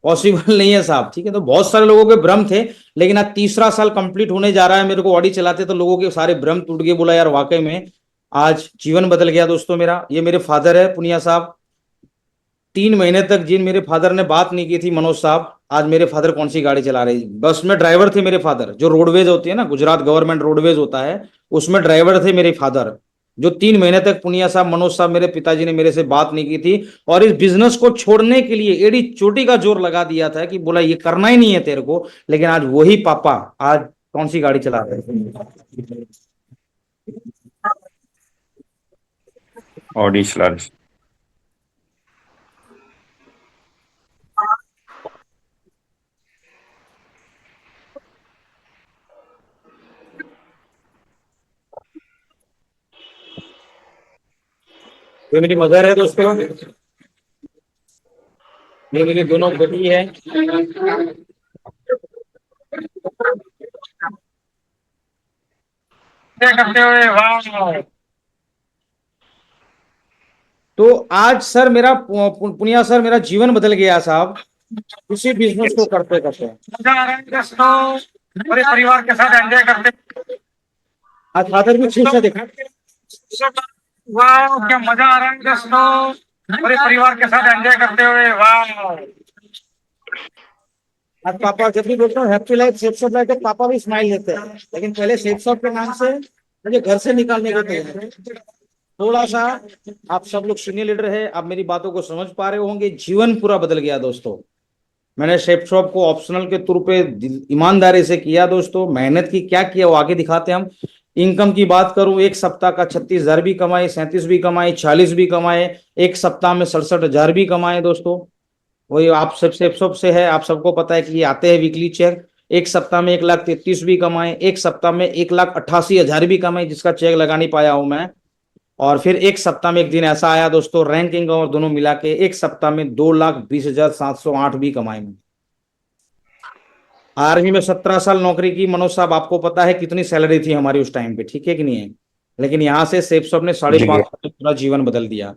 Possible नहीं है साहब, ठीक है। तो बहुत सारे लोगों के भ्रम थे, लेकिन आज तीसरा साल कंप्लीट होने जा रहा है, मेरे को ऑडी चलाते तो लोगों के सारे भ्रम टूट गए, बोला यार वाकई में आज जीवन बदल गया दोस्तों मेरा। ये मेरे फादर है पुनिया साहब। 3 महीने तक जिन मेरे फादर ने बात नहीं की थी मनोज साहब, आज मेरे फादर कौन सी गाड़ी चला रहे, बस में ड्राइवर थे मेरे फादर। जो रोडवेज होती है ना, गुजरात गवर्नमेंट रोडवेज होता है, उसमें ड्राइवर थे मेरे फादर। जो 3 महीने तक पुनिया साहब, मनोज साहब, मेरे पिताजी ने मेरे से बात नहीं की थी, और इस बिजनेस को छोड़ने के लिए एड़ी चोटी का जोर लगा दिया था कि बोला ये करना ही नहीं है तेरे को। लेकिन आज वही पापा आज कौन सी गाड़ी चला रहे हैं। ऑडी चला रहे। ये मेरी मदर है दोस्तों, ये मेरी दोनों बेटी है। करते हुए वाह। तो आज सर मेरा पुनिया सर मेरा जीवन बदल गया साहब, इसी बिजनेस को करते करते। मजा आ रहा है दोस्तों, पूरे परिवार के साथ एंजॉय करते। आज फादर भी ठीक से देखा, वाह क्या मजा आ रहा है दोस्तों, पूरे परिवार के साथ एंजॉय करते हुए वाह। आज पापा जब भी बोलते हैं happy life safe soft life, पापा भी स्माइल देते हैं, लेकिन पहले सेफ सॉफ्ट के नाम से मुझे घर से निकालने को थे। थोड़ा सा आप सब लोग सीनियर लीडर है, आप मेरी बातों को समझ पा रहे होंगे, जीवन पूरा बदल गया दोस्तों। मैंने शेफ शॉप को ऑप्शनल के तौर पे ईमानदारी से किया दोस्तों, मेहनत की क्या किया वो आगे दिखाते हैं हम। इनकम की बात करूं, एक सप्ताह का 36,000 भी कमाए, 37 भी कमाए, 40 भी कमाए, एक सप्ताह में 67,000 भी कमाए दोस्तों। वही आप सब शेफ शॉप से है, आप सबको पता है कि ये आते हैं वीकली चेक। एक सप्ताह में 1,33,000 भी कमाए, एक सप्ताह में 1,88,000 भी कमाए, जिसका चेक लगा नहीं पाया हूं मैं। और फिर एक सप्ताह में एक दिन ऐसा आया दोस्तों, रैंकिंग और दोनों मिला के एक सप्ताह में 2,20,708 भी कमाए मैंने। आर्मी में 17 साल नौकरी की मनोज साहब, आपको पता है कितनी सैलरी थी हमारी उस टाइम पे, ठीक है कि नहीं है। लेकिन यहाँ से सेफ साहब ने साढ़े जी। पांच साल में पूरा जीवन बदल दिया।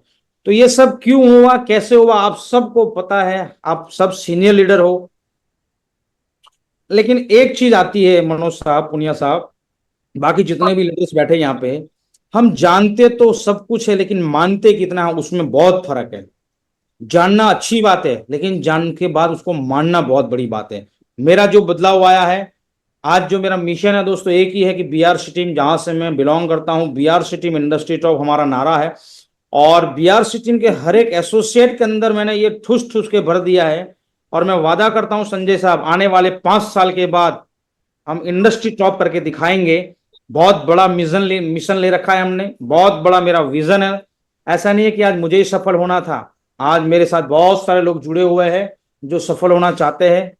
तो ये सब क्यों हुआ, कैसे हुआ, आप सबको पता है, आप सब सीनियर लीडर हो। लेकिन एक चीज आती है मनोज साहब, पुनिया साहब, बाकी जितने भी लीडर्स बैठे यहाँ पे, हम जानते तो सब कुछ है, लेकिन मानते कितना है उसमें बहुत फर्क है। जानना अच्छी बात है, लेकिन जान के बाद उसको मानना बहुत बड़ी बात है। मेरा जो बदलाव आया है, आज जो मेरा मिशन है दोस्तों, एक ही है कि बीआरसी टीम, जहां से मैं बिलोंग करता हूं, बीआरसी टीम इंडस्ट्री टॉप हमारा नारा है। और बीआरसी टीम के हर एक एसोसिएट के अंदर मैंने ये ठूस ठूस के भर दिया है। और मैं वादा करता हूं संजय साहब, आने वाले 5 साल के बाद हम इंडस्ट्री टॉप करके दिखाएंगे। बहुत बड़ा मिशन ले रखा है हमने, बहुत बड़ा मेरा विजन है। ऐसा नहीं है कि आज मुझे ही सफल होना था, आज मेरे साथ बहुत सारे लोग जुड़े हुए हैं जो सफल होना चाहते हैं।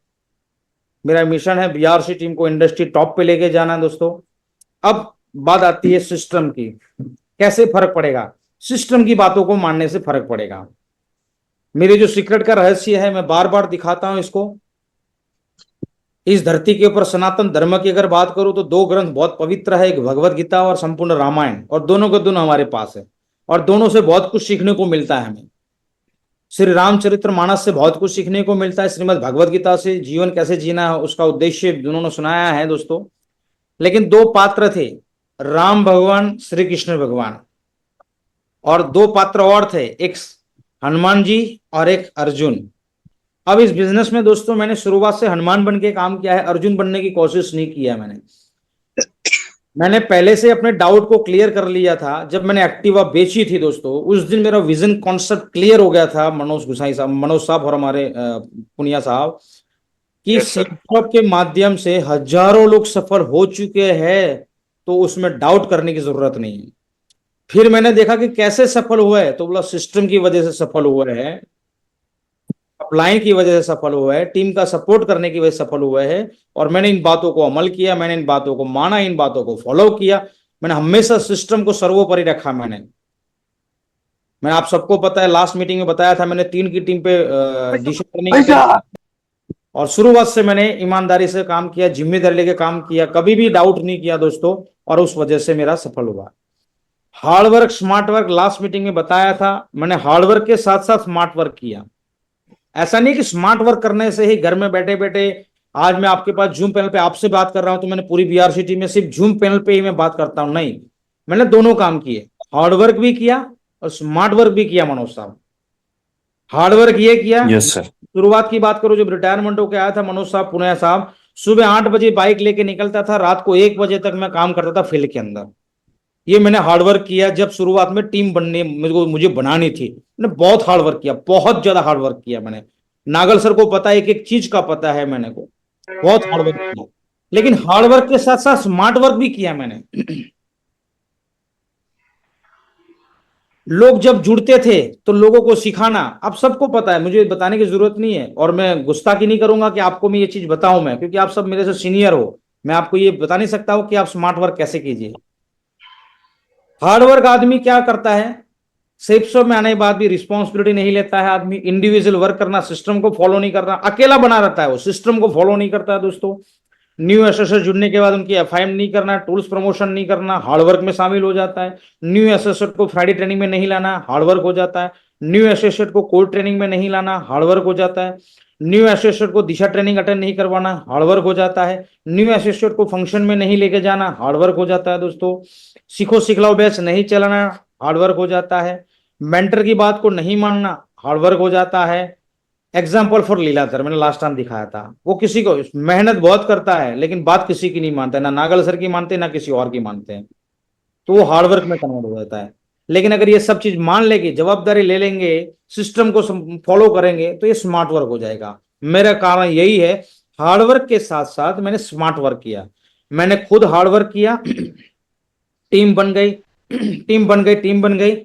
मेरा मिशन है बीआरसी टीम को इंडस्ट्री टॉप पे लेके जाना है दोस्तों। अब बात आती है सिस्टम की, कैसे फर्क पड़ेगा। सिस्टम की बातों को मानने से फर्क पड़ेगा। मेरे जो सीक्रेट का रहस्य है, मैं बार बार दिखाता हूं इसको। इस धरती के ऊपर सनातन धर्म की अगर बात करूं तो 2 ग्रंथ बहुत पवित्र है, एक भगवत गीता और संपूर्ण रामायण, और दोनों के दोनों हमारे पास है, और दोनों से बहुत कुछ सीखने को मिलता है हमें। श्री रामचरित्र मानस से बहुत कुछ सीखने को मिलता है, श्रीमद् भगवत गीता से जीवन कैसे जीना है उसका उद्देश्य उन्होंने सुनाया है दोस्तों। लेकिन 2 पात्र थे, राम भगवान, श्री कृष्ण भगवान, और 2 पात्र और थे, एक हनुमान जी और एक अर्जुन। अब इस बिजनेस में दोस्तों मैंने शुरुआत से हनुमान बन के काम किया है, अर्जुन बनने की कोशिश नहीं किया मैंने। मैंने पहले से अपने डाउट को क्लियर कर लिया था। जब मैंने एक्टिवा बेची थी दोस्तों, उस दिन मेरा विजन कॉन्सेप्ट क्लियर हो गया था, मनोज गुसाई साहब, मनोज साहब और हमारे पुनिया साहब, कि यस सर। सेल्फ के माध्यम से हजारों लोग सफल हो चुके हैं, तो उसमें डाउट करने की जरूरत नहीं है। फिर मैंने देखा कि कैसे सफल हुआ है, तो बोला सिस्टम की वजह से सफल हुआ है, अपलाइन की वजह से सफल हुआ है, टीम का सपोर्ट करने की वजह से सफल हुआ है। और मैंने इन बातों को अमल किया, मैंने इन बातों को माना, इन बातों को फॉलो किया। मैंने हमेशा सिस्टम को सर्वोपरि रखा। मैं आप सबको पता है, लास्ट मीटिंग में बताया था, मैंने 3 की टीम पे डिसीजन करने की पैसा। और शुरुआत से मैंने ईमानदारी से काम किया, जिम्मेदारी लेके काम किया, कभी भी डाउट नहीं किया दोस्तों, और उस वजह से मेरा सफल हुआ। Hard work smart work, last meeting में बताया था, मैंने हार्डवर्क के साथ साथ स्मार्ट वर्क किया। ऐसा नहीं कि स्मार्ट वर्क करने से ही घर में बैठे बैठे, आज मैं आपके पास जूम पैनल पे आपसे बात कर रहा हूं तो मैंने पूरी बीआरसीटी में सिर्फ जूम पैनल पे ही मैं बात करता हूं, नहीं, मैंने दोनों काम किए, हार्ड वर्क भी किया और स्मार्ट वर्क भी किया मनोज साहब। हार्ड वर्क ये किया, यस सर। शुरुआत की बात करो जब रिटायरमेंट होकर आया था मनोज साहब, पुनिया साहब, सुबह 8 बजे बाइक लेके निकलता था, रात को 1 बजे तक मैं काम करता था फील्ड के अंदर। ये मैंने हार्ड वर्क किया जब शुरुआत में टीम बनने मुझे बनानी थी, मैंने बहुत हार्ड वर्क किया, बहुत ज्यादा हार्ड वर्क किया मैंने। नागल सर को पता है, एक एक चीज का पता है मैंने को, बहुत हार्ड वर्क किया। लेकिन हार्ड वर्क के साथ साथ स्मार्ट वर्क भी किया मैंने। लोग जब जुड़ते थे तो लोगों को सिखाना, अब सबको पता है, मुझे बताने की जरूरत नहीं है, और मैं गुस्ताखी नहीं करूंगा कि आपको मैं ये चीज बताऊं, मैं क्योंकि आप सब मेरे से सीनियर हो, मैं आपको ये बता नहीं सकता हूं कि आप स्मार्ट वर्क कैसे कीजिए। हार्ड वर्क आदमी क्या करता है, सेफ्सो में आने के बाद भी रिस्पॉन्सिबिलिटी नहीं लेता है आदमी, इंडिविजुअल वर्क करना, सिस्टम को फॉलो नहीं करना, अकेला बना रहता है वो, सिस्टम को फॉलो नहीं करता है दोस्तों। न्यू एसेसर जुड़ने के बाद उनकी एफआईएम नहीं करना, टूल्स प्रमोशन नहीं करना, हार्ड वर्क में शामिल हो जाता है। न्यू एसेसर को फ्राइडे ट्रेनिंग में नहीं लाना, हार्ड वर्क हो जाता है। न्यू एसेसर को कोड ट्रेनिंग में नहीं लाना, हार्ड वर्क हो जाता है। न्यू एसेसर को दिशा ट्रेनिंग अटेंड नहीं करवाना, हार्ड वर्क हो जाता है। न्यू एसेसर को फंक्शन में नहीं लेके जाना, हार्ड वर्क हो जाता है दोस्तों। सीखो सिखलाओ बैच नहीं चलाना, हार्ड वर्क हो जाता है। मेंटर की बात को नहीं मानना, हार्ड वर्क हो जाता है। एग्जाम्पल फॉर लीलाधर मैंने लास्ट टाइम दिखाया था, वो किसी को मेहनत बहुत करता है लेकिन बात किसी की नहीं मानता है, ना नागल सर की मानते ना किसी और की मानते हैं, तो वो हार्ड वर्क में कन्वर्ट हो जाता है। लेकिन अगर ये सब चीज मान लेंगे, जवाबदारी ले लेंगे, सिस्टम को फॉलो करेंगे, तो ये स्मार्ट वर्क हो जाएगा। मेरा कारण यही है, हार्ड वर्क के साथ साथ मैंने स्मार्ट वर्क किया, मैंने खुद हार्ड वर्क किया, टीम बन गई, टीम बन गई, टीम बन गई,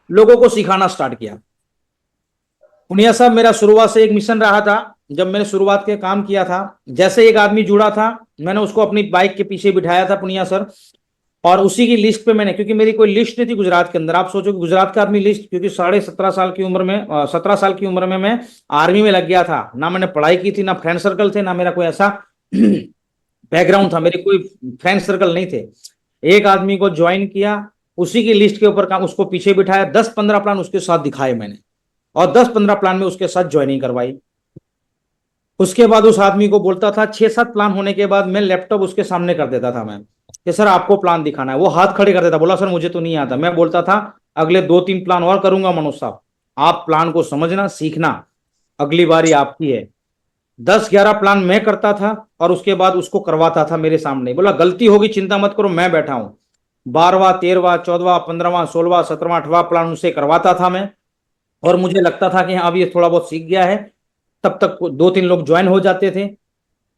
लोगों को सिखाना स्टार्ट किया। पुनिया साहब, मेरा शुरुआत से एक मिशन रहा था, जब मैंने शुरुआत के काम किया था, जैसे एक आदमी जुड़ा था मैंने उसको अपनी बाइक के पीछे बिठाया था पुनिया सर, और उसी की लिस्ट पे मैंने, क्योंकि मेरी कोई लिस्ट नहीं थी गुजरात के अंदर, आप सोचो कि गुजरात का आदमी लिस्ट, क्योंकि 17.5 साल की उम्र में, 17 साल की उम्र में मैं आर्मी में लग गया था, ना मैंने पढ़ाई की थी, ना फ्रेंड सर्कल थे, ना मेरा कोई ऐसा बैकग्राउंड था, मेरे कोई फ्रेंड सर्कल नहीं थे। एक आदमी को ज्वाइन किया, उसी की लिस्ट के ऊपर काम, उसको पीछे बिठाया, 10-15 प्लान उसके साथ दिखाए मैंने, और 10-15 प्लान में उसके साथ ज्वाइनिंग करवाई। उसके बाद उस आदमी को बोलता था, 6-7 प्लान होने के बाद मैं लैपटॉप उसके सामने कर देता था मैं, कि सर आपको प्लान दिखाना है, वो हाथ खड़े कर देता, बोला सर मुझे तो नहीं आता, मैं बोलता था अगले 2-3 प्लान और करूंगा मनोज साहब, आप प्लान को समझना सीखना, अगली बारी आपकी है। 10-11 प्लान मैं करता था और उसके बाद उसको करवाता था मेरे सामने, बोला गलती होगी चिंता मत करो मैं बैठा हूं। 12वां 13वां 14वां 15वां 16वां 17वां 18वां प्लान उससे करवाता था मैं, और मुझे लगता था कि हाँ अब ये थोड़ा बहुत सीख गया है। तब तक 2-3 लोग ज्वाइन हो जाते थे,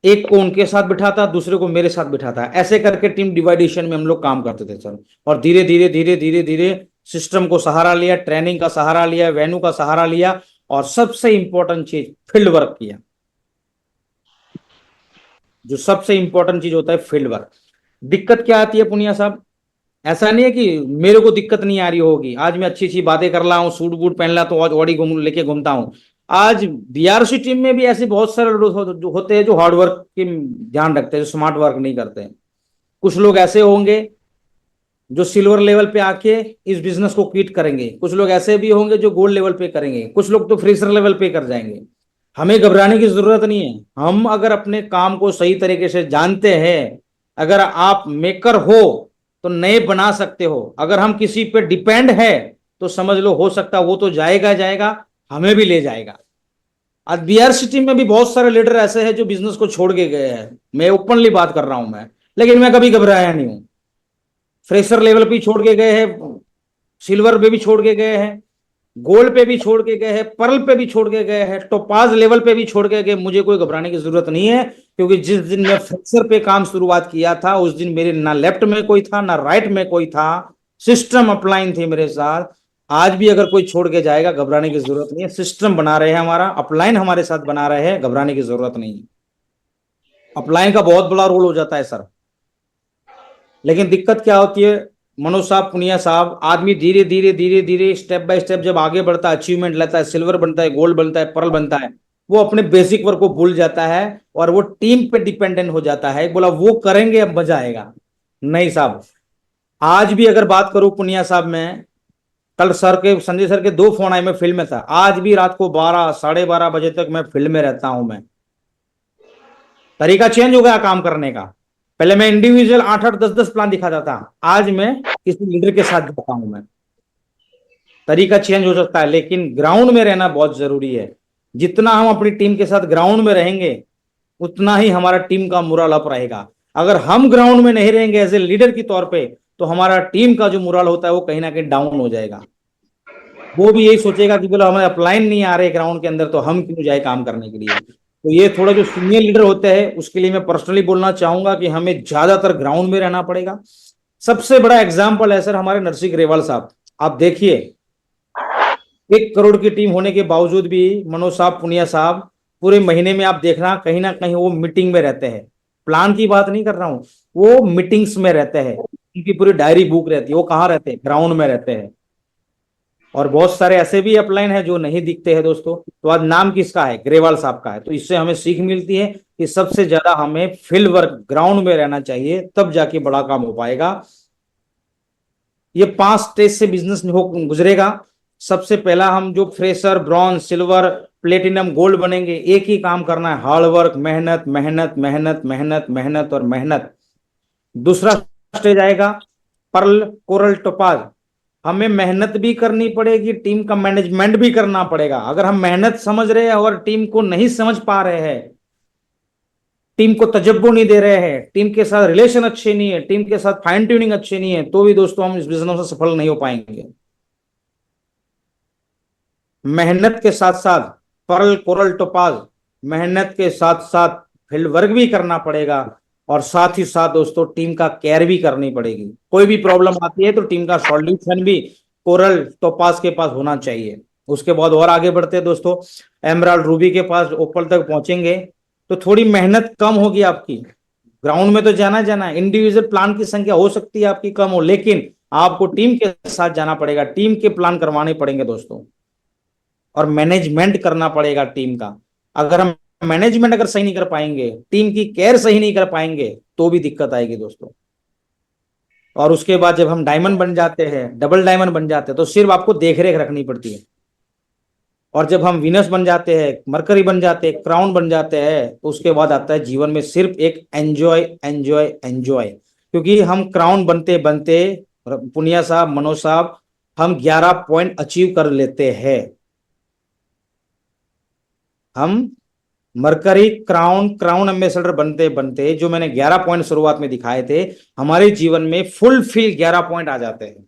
एक को उनके साथ बिठाता, दूसरे को मेरे साथ बिठाता, ऐसे करके टीम डिवाइडेशन में हम लोग काम करते थे सर। और धीरे धीरे धीरे धीरे धीरे सिस्टम को सहारा लिया, ट्रेनिंग का सहारा लिया, वेन्यू का सहारा लिया, और सबसे इंपॉर्टेंट चीज फील्ड वर्क किया। जो सबसे इंपॉर्टेंट चीज होता है फील्ड वर्क। दिक्कत क्या आती है पुनिया साहब, ऐसा नहीं है कि मेरे को दिक्कत नहीं आ रही होगी, आज मैं अच्छी अच्छी बातें कर रहा हूँ, सूट बूट पहन रहा तो आज ऑडी घूम लेके घूमता हूँ। आज बीआरसी टीम में भी ऐसे बहुत सारे लोग जो होते हैं जो हार्ड वर्क की ध्यान रखते हैं, जो स्मार्ट वर्क नहीं करते हैं। कुछ लोग ऐसे होंगे जो सिल्वर लेवल पे आके इस बिजनेस को क्विट करेंगे, कुछ लोग ऐसे भी होंगे जो गोल्ड लेवल पे करेंगे, कुछ लोग तो फ्रेशर लेवल पे कर जाएंगे। हमें घबराने की जरूरत नहीं है, हम अगर अपने काम को सही तरीके से जानते हैं, अगर आप मेकर हो तो नए बना सकते हो, अगर हम किसी पे डिपेंड है तो समझ लो हो सकता वो तो जाएगा जाएगा, हमें भी ले जाएगा। आज बीआरसी टीम में भी बहुत सारे लीडर ऐसे हैं जो बिजनेस को छोड़ के गए हैं, मैं ओपनली बात कर रहा हूं मैं, लेकिन मैं कभी घबराया नहीं हूं। फ्रेशर लेवल पे छोड़ के गए हैं, सिल्वर पे भी छोड़ के गए हैं, गोल्ड पे भी छोड़ के गए हैं, पर्ल पे भी छोड़ के गए हैं, टोपाज लेवल पे भी छोड़ के गए, मुझे कोई घबराने की जरूरत नहीं है। क्योंकि जिस दिन मैं फ्रेशर पे काम शुरुआत किया था उस दिन मेरे ना लेफ्ट में कोई था ना राइट में कोई था, सिस्टम अपलाइन थे मेरे साथ। आज भी अगर कोई छोड़ के जाएगा घबराने की जरूरत नहीं है, सिस्टम बना रहे हैं, हमारा अपलाइन हमारे साथ बना रहे हैं, घबराने की जरूरत नहीं है। अपलाइन का बहुत बड़ा रोल हो जाता है सर। लेकिन दिक्कत क्या होती है मनोज साहब, पुनिया साहब, आदमी धीरे धीरे धीरे धीरे स्टेप बाय स्टेप जब आगे बढ़ता है, अचीवमेंट लेता है, सिल्वर बनता है, गोल्ड बनता है, पर्ल बनता है, वो अपने बेसिक वर्क को भूल जाता है और वो टीम पे डिपेंडेंट हो जाता है, बोला वो करेंगे अब मजा आएगा। नहीं साहब, आज भी अगर बात करूं पुनिया साहब, मैं कल सर के, संजय सर के 2 फोन आए, मैं फील्ड में था, आज भी रात को 12 साढ़े 12 बजे तक मैं फील्ड में रहता हूं। मैं, तरीका चेंज हो गया काम करने का। पहले मैं इंडिविजुअल 8-8 10-10 प्लान दिखाता था, आज मैं किसी लीडर के साथ जाता हूं। मैं, तरीका चेंज हो सकता है, लेकिन ग्राउंड में रहना बहुत जरूरी है। जितना हम अपनी टीम के साथ ग्राउंड में रहेंगे, उतना ही हमारा टीम का मुराल अप रहेगा। अगर हम ग्राउंड में नहीं रहेंगे एज ए लीडर की तौर पे, तो हमारा टीम का जो मुराल होता है वो कहीं ना कहीं डाउन हो जाएगा। वो भी यही सोचेगा कि बोलो हमारे अपलाइन नहीं आ रहे ग्राउंड के अंदर, तो हम क्यों जाए काम करने के लिए। तो ये थोड़ा जो सीनियर लीडर होते हैं उसके लिए मैं पर्सनली बोलना चाहूंगा कि हमें ज्यादातर ग्राउंड में रहना पड़ेगा। सबसे बड़ा एग्जाम्पल है सर हमारे नरसिंह ग्रेवाल साहब। आप देखिए, 1 करोड़ की टीम होने के बावजूद भी मनोज साहब, पुनिया साहब, पूरे महीने में आप देखना कहीं ना कहीं वो मीटिंग में रहते हैं। प्लान की बात नहीं कर रहा हूं, वो मीटिंग्स में रहते हैं, उनकी पूरी डायरी बुक रहती है। वो कहाँ रहते हैं? ग्राउंड में रहते हैं। और बहुत सारे ऐसे भी अपलाइन है जो नहीं दिखते हैं दोस्तों। तो आज नाम किसका है? ग्रेवाल साहब का है। तो इससे हमें सीख मिलती है कि सबसे ज्यादा हमें फील्ड वर्क, ग्राउंड में रहना चाहिए, तब जाके बड़ा काम हो पाएगा। ये 5 स्टेज से बिजनेस हो गुजरेगा। सबसे पहला, हम जो fresher, bronze, silver, platinum, gold बनेंगे, एक ही काम करना है, हार्ड वर्क, मेहनत मेहनत मेहनत मेहनत मेहनत और मेहनत। दूसरा स्टेज आएगा पर्ल, कोरल, टोपाज। हमें मेहनत भी करनी पड़ेगी, टीम का मैनेजमेंट भी करना पड़ेगा। अगर हम मेहनत समझ रहे हैं और टीम को नहीं समझ पा रहे हैं, टीम को तजब्बो नहीं दे रहे हैं, टीम के साथ रिलेशन अच्छे नहीं है, टीम के साथ फाइन ट्यूनिंग अच्छी नहीं है, तो भी दोस्तों हम इस बिजनेस में सफल नहीं हो पाएंगे। मेहनत के साथ साथ परल, कोरल, टोपाज, मेहनत के साथ साथ फील्ड वर्क भी करना पड़ेगा। और साथ ही साथ दोस्तों टीम का केयर भी करनी पड़ेगी। कोई भी प्रॉब्लम आती है तो टीम का सॉल्यूशन भी कोरल, टोपाज के पास होना चाहिए। उसके बाद और आगे बढ़ते हैं दोस्तों, एमराल्ड, रूबी के पास ओपल तक पहुंचेंगे तो थोड़ी मेहनत कम होगी आपकी। ग्राउंड में तो जाना जाना है, इंडिविजुअल प्लान की संख्या हो सकती है आपकी कम हो, लेकिन आपको टीम के साथ जाना पड़ेगा, टीम के प्लान करवाने पड़ेंगे दोस्तों। और मैनेजमेंट करना पड़ेगा टीम का। अगर हम मैनेजमेंट अगर सही नहीं कर पाएंगे, टीम की केयर सही नहीं कर पाएंगे, तो भी दिक्कत आएगी दोस्तों। और उसके बाद जब हम डायमंड बन जाते हैं, डबल डायमंड बन जाते हैं, तो सिर्फ आपको देख रेख रखनी पड़ती है। और जब हम विनस बन जाते हैं, मरकरी बन जाते हैं, क्राउन बन जाते हैं, तो उसके बाद आता है जीवन में सिर्फ एक एंजॉय एंजॉय एंजॉय। क्योंकि हम क्राउन बनते बनते, पुनिया साहब, मनोज साहब, हम 11 पॉइंट अचीव कर लेते हैं। हम मरकरी, क्राउन, क्राउन एम्बेसडर बनते बनते, जो मैंने 11 पॉइंट शुरुआत में दिखाए थे, हमारे जीवन में फुलफिल 11 पॉइंट आ जाते हैं।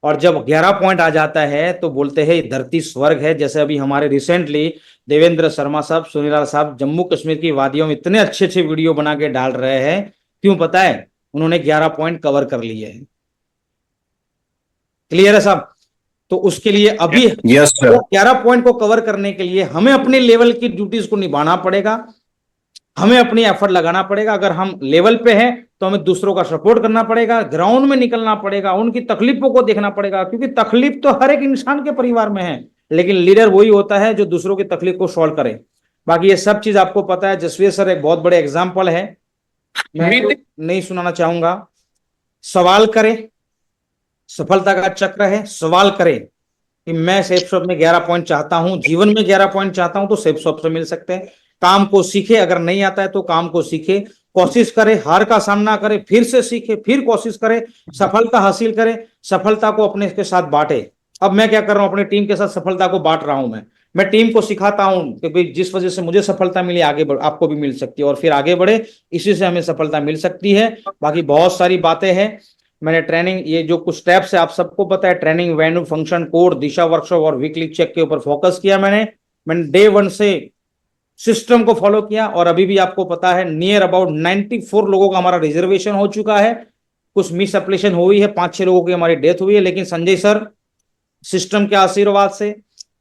और जब 11 पॉइंट आ जाता है तो बोलते हैं धरती स्वर्ग है। जैसे अभी हमारे रिसेंटली देवेंद्र शर्मा साहब, सुनीलाल साहब जम्मू कश्मीर की वादियों में इतने अच्छे अच्छे वीडियो बना के डाल रहे हैं। क्यों पता है? उन्होंने 11 पॉइंट कवर कर लिए हैं। क्लियर है साहब? तो उसके लिए अभी यस सर। 11 पॉइंट को कवर करने के लिए हमें अपने लेवल की ड्यूटीज को निभाना पड़ेगा, हमें अपनी एफर्ट लगाना पड़ेगा। अगर हम लेवल पे हैं तो हमें दूसरों का सपोर्ट करना पड़ेगा, ग्राउंड में निकलना पड़ेगा, उनकी तकलीफों को देखना पड़ेगा। क्योंकि तकलीफ तो हर एक इंसान के परिवार में है, लेकिन लीडर वही होता है जो दूसरों की तकलीफ को सॉल्व करे। बाकी ये सब चीज आपको पता है। जसवीर सर एक बहुत बड़े एग्जाम्पल है, मैं तो नहीं सुनाना चाहूंगा। सवाल करे, सफलता का चक्र है। सवाल करे कि मैं सेफ शॉप में 11 पॉइंट चाहता हूं, जीवन में 11 पॉइंट चाहता हूं, तो सेफ शॉप से मिल सकते हैं। काम को सीखे, अगर नहीं आता है तो काम को सीखे, कोशिश करे, हार का सामना करे, फिर से सीखे, फिर कोशिश करे, सफलता हासिल करे, सफलता को अपने के साथ बांटे। अब मैं क्या कर रहा हूं, अपनी टीम के साथ सफलता को बांट रहा हूं। मैं टीम को सिखाता हूं कि भाई जिस वजह से मुझे सफलता मिली, आगे आपको भी मिल सकती है, और फिर आगे बढ़े, इसी से हमें सफलता मिल सकती है। बाकी बहुत सारी बातें हैं। मैंने ट्रेनिंग, ये जो कुछ स्टेप्स है आप सबको पता है, ट्रेनिंग, वेन्यू, फंक्शन कोड, दिशा वर्कशॉप और वीकली चेक के ऊपर फोकस किया मैंने डे 1 से सिस्टम को फॉलो किया। और अभी भी आपको पता है नियर अबाउट 94 लोगों का हमारा रिजर्वेशन हो चुका है। कुछ मिस एप्लीकेशन हुई है, 5-6 लोगों की हमारी डेथ हुई है, लेकिन संजय सर सिस्टम के आशीर्वाद से,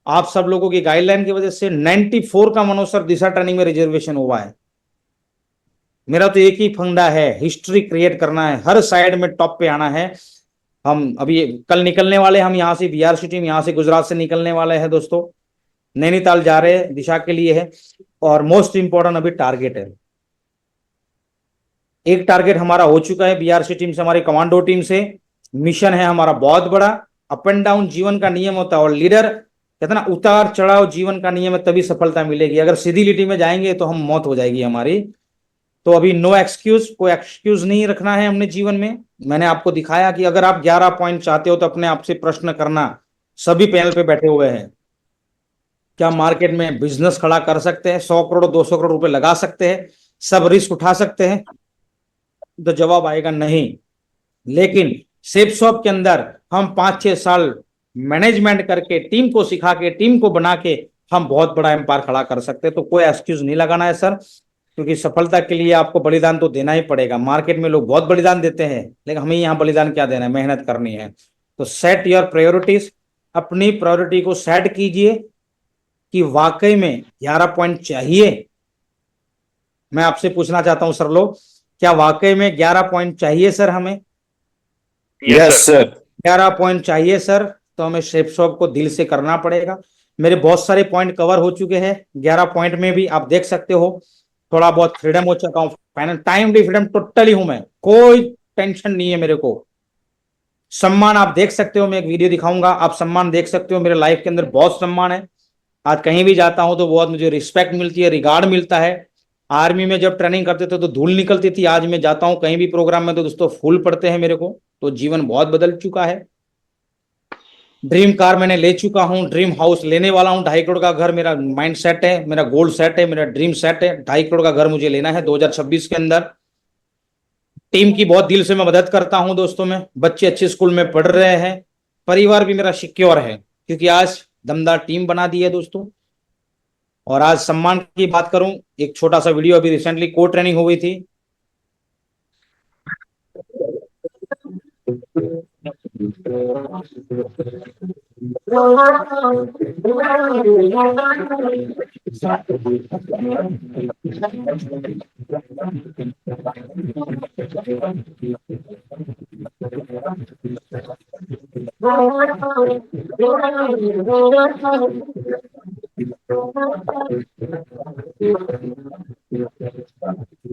आप सब लोगों की गाइडलाइन की वजह से 94 का मनोज सर दिशा ट्रेनिंग में रिजर्वेशन हुआ है। मेरा तो एक ही फंडा है, हिस्ट्री क्रिएट करना है, हर साइड में टॉप पे आना है। हम अभी कल निकलने वाले, हम यहाँ से बीआरसी टीम यहाँ से गुजरात से निकलने वाले हैं दोस्तों, नैनीताल जा रहे हैं, दिशा के लिए है। और मोस्ट इंपॉर्टेंट अभी टारगेट है। एक टारगेट हमारा हो चुका है बीआरसी टीम से, हमारी कमांडो टीम से। मिशन है हमारा बहुत बड़ा, अप एंड डाउन जीवन का नियम होता है, और लीडर कहते ना उतार चढ़ाव जीवन का नियम है, तभी सफलता मिलेगी। अगर सीधी लिटी में जाएंगे तो हम मौत हो जाएगी हमारी। तो अभी नो एक्सक्यूज, कोई एक्सक्यूज नहीं रखना है हमने जीवन में। मैंने आपको दिखाया कि अगर आप 11 पॉइंट चाहते हो तो अपने आप से प्रश्न करना, सभी पैनल पे बैठे हुए हैं, क्या मार्केट में बिजनेस खड़ा कर सकते हैं, 100 करोड़ 200 करोड़ रुपए लगा सकते हैं, सब रिस्क उठा सकते हैं? तो जवाब आएगा नहीं। लेकिन सेफ शॉप के अंदर हम 5-6 साल मैनेजमेंट करके, टीम को सिखा के, टीम को बना के हम बहुत बड़ा एम्पायर खड़ा कर सकते हैं। तो कोई एक्सक्यूज नहीं लगाना है सर, क्योंकि सफलता के लिए आपको बलिदान तो देना ही पड़ेगा। मार्केट में लोग बहुत बलिदान देते हैं, लेकिन हमें यहाँ बलिदान क्या देना है, मेहनत करनी है। तो सेट योर प्रायोरिटीज, अपनी प्रायोरिटी को सेट कीजिए कि वाकई में 11 पॉइंट चाहिए। मैं आपसे पूछना चाहता हूं सर लोग, क्या वाकई में 11 पॉइंट चाहिए सर हमें? Yes sir. 11 पॉइंट चाहिए सर, तो हमें शेप शॉप को दिल से करना पड़ेगा। मेरे बहुत सारे पॉइंट कवर हो चुके हैं 11 पॉइंट में भी, आप देख सकते हो। थोड़ा बहुत फ्रीडम हो चुका हूँ, फाइनल टाइम भी फ्रीडम टोटली हूं मैं, कोई टेंशन नहीं है मेरे को। सम्मान आप देख सकते हो, मैं एक वीडियो दिखाऊंगा, आप सम्मान देख सकते हो। मेरे लाइफ के अंदर बहुत सम्मान है, आज कहीं भी जाता हूं तो बहुत मुझे रिस्पेक्ट मिलती है, रिगार्ड मिलता है। आर्मी में जब ट्रेनिंग करते थे तो धूल निकलती थी, आज मैं जाता हूं कहीं भी प्रोग्राम में तो दोस्तों फूल पड़ते हैं मेरे को। तो जीवन बहुत बदल चुका है। ड्रीम कार मैंने ले चुका हूं, ड्रीम हाउस लेने वाला हूं, 2.5 करोड़ का घर मेरा माइंड सेट है, मेरा गोल सेट है, मेरा ड्रीम सेट है। 2.5 करोड़ का घर मुझे लेना है 2026 के अंदर। टीम की बहुत दिल से मैं मदद करता हूं दोस्तों में, बच्चे अच्छे स्कूल में पढ़ रहे हैं, परिवार भी मेरा सिक्योर है, क्योंकि आज दमदार टीम बना दी है दोस्तों। और आज सम्मान की बात करूं, एक छोटा सा वीडियो, अभी रिसेंटली को ट्रेनिंग हो गई थी।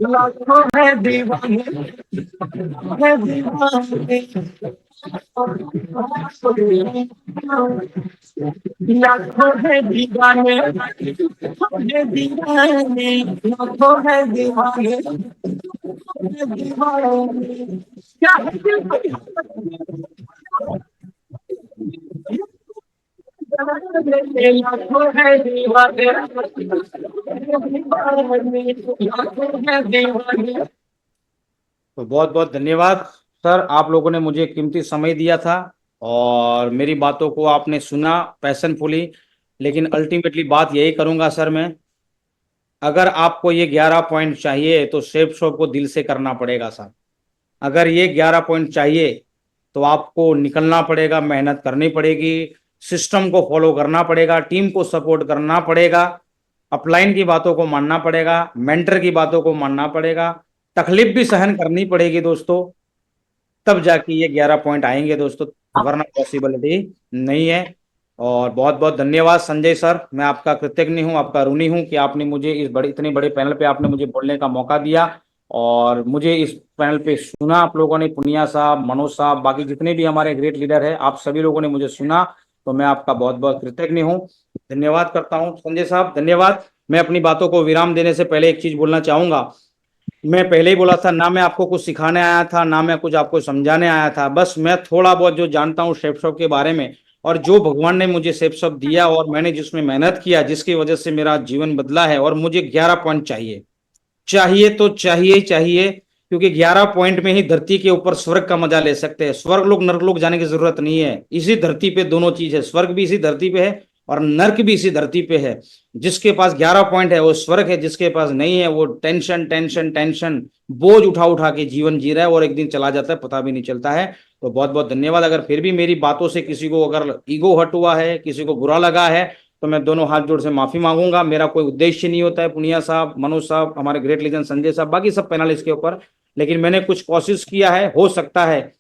लाखों है दीवाने, है दीवाने, लाखों है दीवाने, है दीवाने, लाखों है दीवाने, है दीवाने। क्या लाखों है दीवाने, लाखों है दीवाने। तो बहुत बहुत धन्यवाद सर, आप लोगों ने मुझे कीमती समय दिया था और मेरी बातों को आपने सुना पैशनफुली। लेकिन अल्टीमेटली बात यही करूंगा सर मैं, अगर आपको ये 11 पॉइंट चाहिए तो शेप शॉप को दिल से करना पड़ेगा सर। अगर ये 11 पॉइंट चाहिए तो आपको निकलना पड़ेगा, मेहनत करनी पड़ेगी, सिस्टम को फॉलो करना पड़ेगा, टीम को सपोर्ट करना पड़ेगा, अपलाइन की बातों को मानना पड़ेगा, मेंटर की बातों को मानना पड़ेगा, तकलीफ भी सहन करनी पड़ेगी दोस्तों, तब जाके ये 11 पॉइंट आएंगे दोस्तों, वरना पॉसिबिलिटी नहीं है। और बहुत बहुत धन्यवाद संजय सर, मैं आपका कृतज्ञ हूँ, आपका ऋणी हूँ कि आपने मुझे इस बड़े, इतने बड़े पैनल पे आपने मुझे बोलने का मौका दिया और मुझे इस पैनल पे सुना आप लोगों ने, पुनिया साहब, मनोज साहब, बाकी जितने भी हमारे ग्रेट लीडर है, आप सभी लोगों ने मुझे सुना, तो मैं आपका बहुत बहुत कृतज्ञ हूँ, धन्यवाद करता हूँ। संजय साहब धन्यवाद। मैं अपनी बातों को विराम देने से पहले एक चीज बोलना चाहूंगा। मैं पहले ही बोला था, ना मैं आपको कुछ सिखाने आया था, ना मैं कुछ आपको समझाने आया था, बस मैं थोड़ा बहुत जो जानता हूँ शेप शॉप के बारे में, और जो भगवान ने मुझे शेप शॉप दिया और मैंने जिसमें मेहनत किया, जिसकी वजह से मेरा जीवन बदला है। और मुझे 11 पॉइंट चाहिए, चाहिए तो चाहिए ही चाहिए, क्योंकि 11 पॉइंट में ही धरती के ऊपर स्वर्ग का मजा ले सकते हैं। स्वर्ग लोग नरक लोग जाने की जरूरत नहीं है, इसी धरती पे दोनों चीज है, स्वर्ग भी इसी धरती पे है और नर्क भी इसी धरती पे है। जिसके पास 11 पॉइंट है वो स्वर्ग है, जिसके पास नहीं है वो टेंशन टेंशन टेंशन, बोझ उठा उठा के जीवन जी रहा है और एक दिन चला जाता है, पता भी नहीं चलता है। तो बहुत बहुत धन्यवाद। अगर फिर भी मेरी बातों से किसी को अगर ईगो हट हुआ है, किसी को बुरा लगा है, तो मैं दोनों हाथ जोड़ से माफी मांगूंगा। मेरा कोई उद्देश्य नहीं होता है पुनिया साहब, मनोज साहब, हमारे ग्रेट लीजेंड संजय साहब, बाकी सब पैनलिस्ट के ऊपर, लेकिन मैंने कुछ कोशिश किया है। हो सकता है,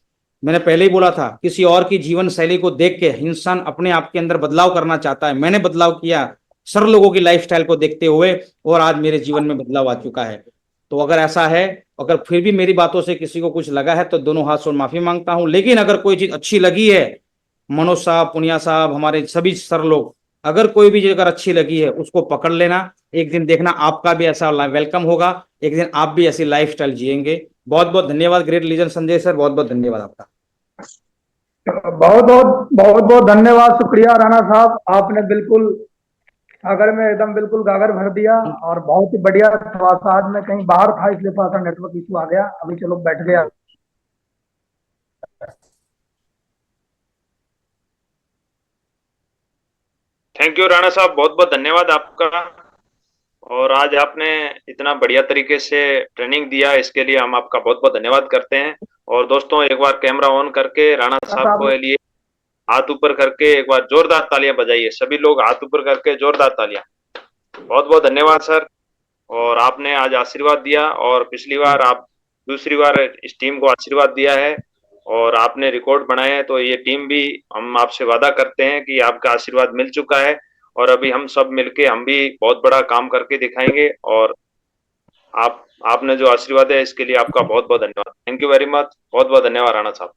मैंने पहले ही बोला था, किसी और की जीवन शैली को देख के इंसान अपने आप के अंदर बदलाव करना चाहता है। मैंने बदलाव किया सर लोगों की लाइफस्टाइल को देखते हुए, और आज मेरे जीवन में बदलाव आ चुका है। तो अगर ऐसा है, अगर फिर भी मेरी बातों से किसी को कुछ लगा है, तो दोनों हाथ से माफी मांगता हूं। लेकिन अगर कोई चीज अच्छी लगी है, मनोज साहब, पुनिया साहब, हमारे सभी सर लोग, अगर कोई भी चीज अगर अच्छी लगी है उसको पकड़ लेना। एक दिन देखना आपका भी ऐसा वेलकम होगा, एक दिन आप भी ऐसी लाइफ स्टाइल जिएंगे। बहुत बहुत धन्यवाद ग्रेट लीजन संजय सर, बहुत बहुत धन्यवाद आपका। बहुत बहुत धन्यवाद, शुक्रिया राणा साहब, आपने बिल्कुल अगर मैं एकदम बिल्कुल गागर भर दिया और बहुत ही बढ़िया। थोड़ा सा आज मैं कहीं बाहर था इसलिए थोड़ा सा नेटवर्क इशू आ गया, अभी चलो बैठ गया। थैंक यू राणा साहब, बहुत बहुत धन्यवाद आपका। और आज आपने इतना बढ़िया तरीके से ट्रेनिंग दिया, इसके लिए हम आपका बहुत बहुत धन्यवाद करते हैं। और दोस्तों एक बार कैमरा ऑन करके राणा साहब को लिए हाथ ऊपर करके एक बार जोरदार तालियां बजाइए। सभी लोग हाथ ऊपर करके जोरदार तालियां। बहुत बहुत धन्यवाद सर। और आपने आज आशीर्वाद दिया, और पिछली बार आप दूसरी बार इस टीम को आशीर्वाद दिया है और आपने रिकॉर्ड बनाए हैं, तो ये टीम भी हम आपसे वादा करते हैं कि आपका आशीर्वाद मिल चुका है और अभी हम सब मिलके हम भी बहुत बड़ा काम करके दिखाएंगे। और आपने जो आशीर्वाद है इसके लिए आपका बहुत बहुत धन्यवाद। थैंक यू वेरी मच, बहुत बहुत धन्यवाद राणा साहब।